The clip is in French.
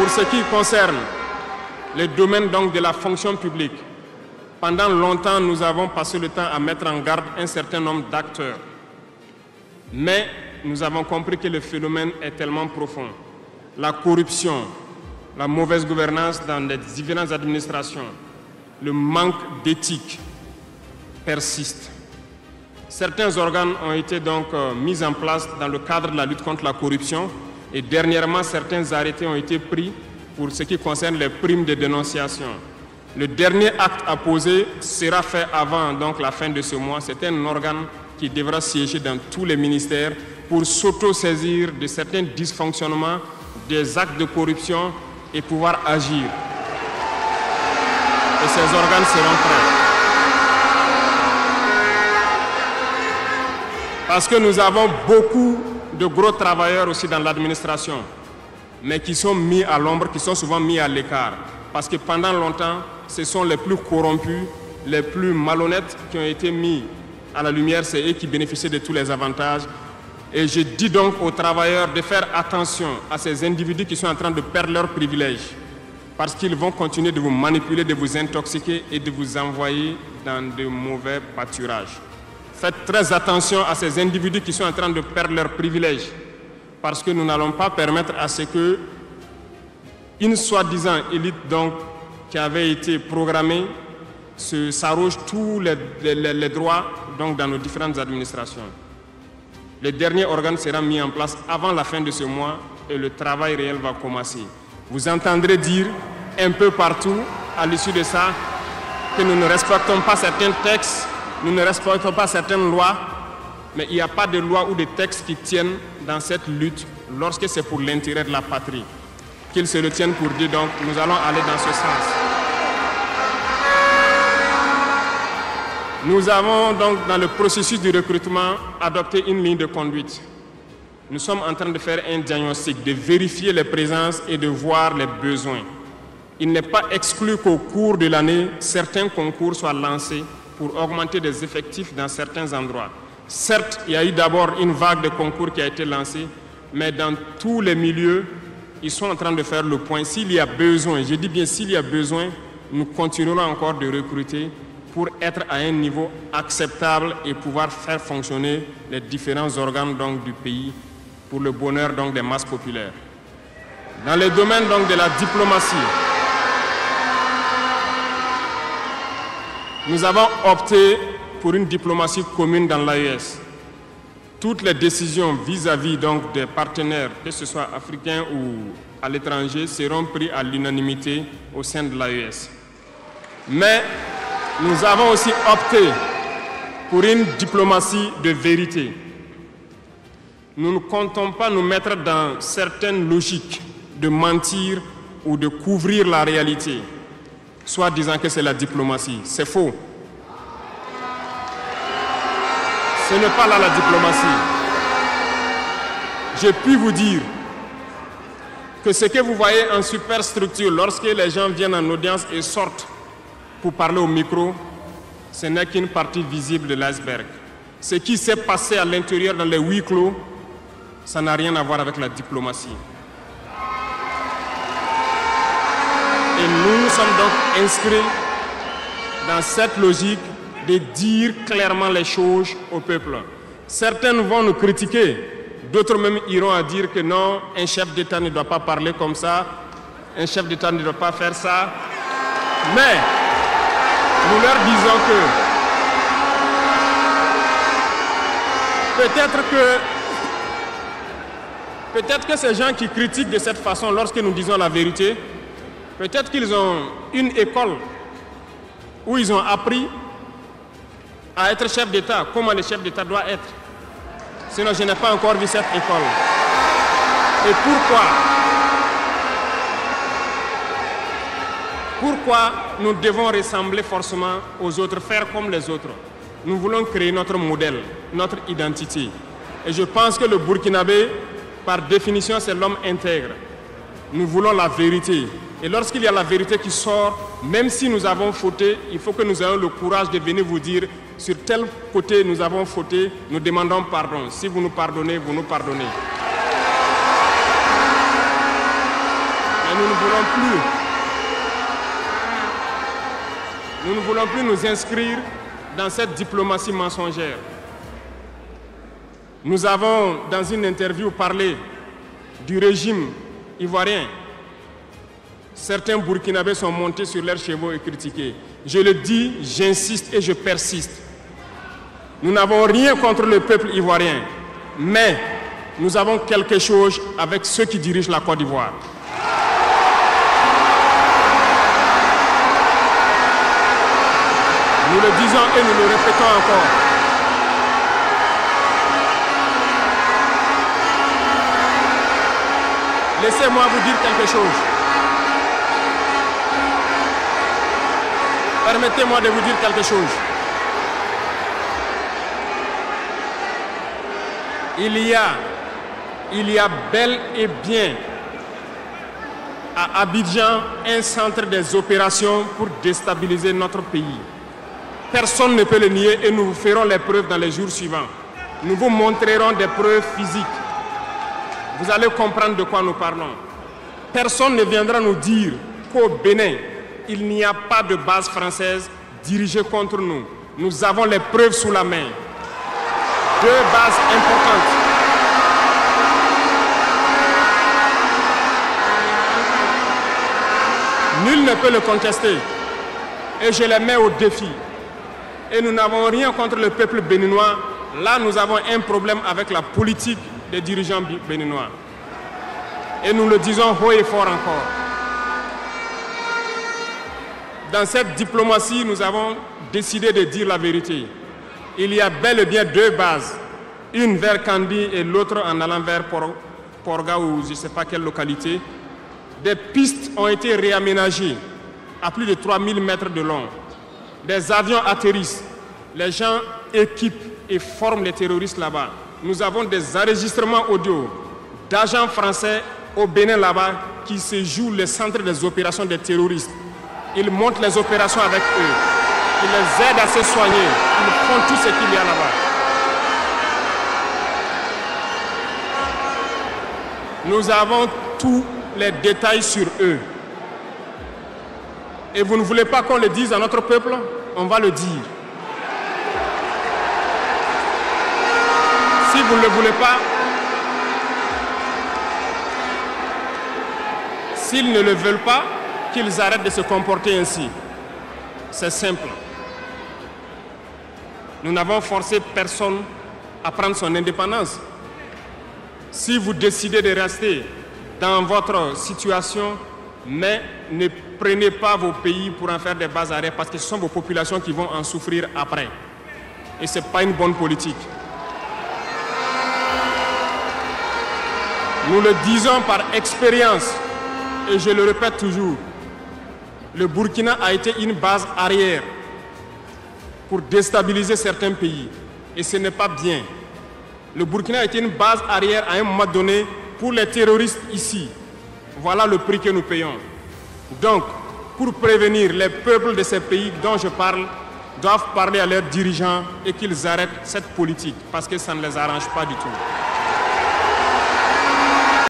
Pour ce qui concerne les domaines donc de la fonction publique, pendant longtemps, nous avons passé le temps à mettre en garde un certain nombre d'acteurs. Mais nous avons compris que le phénomène est tellement profond. La corruption, la mauvaise gouvernance dans les différentes administrations, le manque d'éthique persiste. Certains organes ont été donc mis en place dans le cadre de la lutte contre la corruption et dernièrement, certains arrêtés ont été pris pour ce qui concerne les primes de dénonciation. Le dernier acte à poser sera fait avant donc, la fin de ce mois. C'est un organe qui devra siéger dans tous les ministères pour s'auto-saisir de certains dysfonctionnements, des actes de corruption et pouvoir agir. Et ces organes seront prêts. Parce que nous avons beaucoup de gros travailleurs aussi dans l'administration, mais qui sont mis à l'ombre, qui sont souvent mis à l'écart. Parce que pendant longtemps, ce sont les plus corrompus, les plus malhonnêtes qui ont été mis à la lumière, c'est eux qui bénéficient de tous les avantages. Et je dis donc aux travailleurs de faire attention à ces individus qui sont en train de perdre leurs privilèges, parce qu'ils vont continuer de vous manipuler, de vous intoxiquer et de vous envoyer dans de mauvais pâturages. Faites très attention à ces individus qui sont en train de perdre leurs privilèges, parce que nous n'allons pas permettre à ce que une soi-disant élite donc, qui avait été programmée s'arroge tous les droits donc, dans nos différentes administrations. Le dernier organe sera mis en place avant la fin de ce mois et le travail réel va commencer. Vous entendrez dire un peu partout à l'issue de ça que nous ne respectons pas certains textes, nous ne respectons pas certaines lois, mais il n'y a pas de loi ou de textes qui tiennent dans cette lutte lorsque c'est pour l'intérêt de la patrie. Qu'ils se le tiennent pour dire donc nous allons aller dans ce sens. Nous avons donc dans le processus du recrutement adopté une ligne de conduite. Nous sommes en train de faire un diagnostic, de vérifier les présences et de voir les besoins. Il n'est pas exclu qu'au cours de l'année, certains concours soient lancés pour augmenter des effectifs dans certains endroits. Certes, il y a eu d'abord une vague de concours qui a été lancée, mais dans tous les milieux, ils sont en train de faire le point. S'il y a besoin, je dis bien s'il y a besoin, nous continuerons encore de recruter pour être à un niveau acceptable et pouvoir faire fonctionner les différents organes donc, du pays pour le bonheur donc, des masses populaires. Dans les domaines donc, de la diplomatie, nous avons opté pour une diplomatie commune dans l'AES. Toutes les décisions vis-à-vis donc, des partenaires, que ce soit africains ou à l'étranger, seront prises à l'unanimité au sein de l'AES. Mais nous avons aussi opté pour une diplomatie de vérité. Nous ne comptons pas nous mettre dans certaines logiques de mentir ou de couvrir la réalité, soit disant que c'est la diplomatie. C'est faux. Ce n'est pas là la diplomatie. J'ai pu vous dire que ce que vous voyez en superstructure, lorsque les gens viennent en audience et sortent pour parler au micro, ce n'est qu'une partie visible de l'iceberg. Ce qui s'est passé à l'intérieur dans les huis clos, ça n'a rien à voir avec la diplomatie. Et nous sommes donc inscrits dans cette logique de dire clairement les choses au peuple. Certains vont nous critiquer, d'autres même iront à dire que non, un chef d'État ne doit pas parler comme ça, un chef d'État ne doit pas faire ça. Mais nous leur disons que peut-être que ces gens qui critiquent de cette façon lorsque nous disons la vérité, peut-être qu'ils ont une école où ils ont appris à être chef d'État, comment le chef d'État doit être. Sinon, je n'ai pas encore vu cette école. Et pourquoi nous devons ressembler forcément aux autres, faire comme les autres? Nous voulons créer notre modèle, notre identité. Et je pense que le Burkinabé, par définition, c'est l'homme intègre. Nous voulons la vérité. Et lorsqu'il y a la vérité qui sort, même si nous avons fauté, il faut que nous ayons le courage de venir vous dire sur tel côté nous avons fauté, nous demandons pardon. Si vous nous pardonnez, vous nous pardonnez. Mais nous ne voulons plus nous inscrire dans cette diplomatie mensongère. Nous avons, dans une interview, parlé du régime ivoirien. Certains Burkinabés sont montés sur leurs chevaux et critiqués. Je le dis, j'insiste et je persiste. Nous n'avons rien contre le peuple ivoirien, mais nous avons quelque chose avec ceux qui dirigent la Côte d'Ivoire. Nous le disons et nous le répétons encore. Laissez-moi vous dire quelque chose. Permettez-moi de vous dire quelque chose. Il y a bel et bien à Abidjan un centre des opérations pour déstabiliser notre pays. Personne ne peut le nier et nous vous ferons les preuves dans les jours suivants. Nous vous montrerons des preuves physiques. Vous allez comprendre de quoi nous parlons. Personne ne viendra nous dire qu'au Bénin, il n'y a pas de base française dirigée contre nous. Nous avons les preuves sous la main. 2 bases importantes. Nul ne peut le contester. Et je les mets au défi. Et nous n'avons rien contre le peuple béninois. Là, nous avons un problème avec la politique des dirigeants béninois. Et nous le disons haut et fort encore. Dans cette diplomatie, nous avons décidé de dire la vérité. Il y a bel et bien 2 bases. Une vers Kandi et l'autre en allant vers Porga ou je ne sais pas quelle localité. Des pistes ont été réaménagées à plus de 3000 mètres de long. Des avions atterrissent. Les gens équipent et forment les terroristes là-bas. Nous avons des enregistrements audio d'agents français au Bénin là-bas qui se jouent les centres des opérations des terroristes. Ils montent les opérations avec eux. Ils les aident à se soigner. Ils font tout ce qu'il y a là-bas. Nous avons tous les détails sur eux. Et vous ne voulez pas qu'on le dise à notre peuple? On va le dire. Si vous ne le voulez pas, s'ils ne le veulent pas, qu'ils arrêtent de se comporter ainsi. C'est simple. Nous n'avons forcé personne à prendre son indépendance. Si vous décidez de rester dans votre situation, mais ne prenez pas vos pays pour en faire des bases arrêts parce que ce sont vos populations qui vont en souffrir après. Et ce n'est pas une bonne politique. Nous le disons par expérience, et je le répète toujours, le Burkina a été une base arrière pour déstabiliser certains pays. Et ce n'est pas bien. Le Burkina a été une base arrière à un moment donné pour les terroristes ici. Voilà le prix que nous payons. Donc, pour prévenir les peuples de ces pays dont je parle, doivent parler à leurs dirigeants et qu'ils arrêtent cette politique parce que ça ne les arrange pas du tout.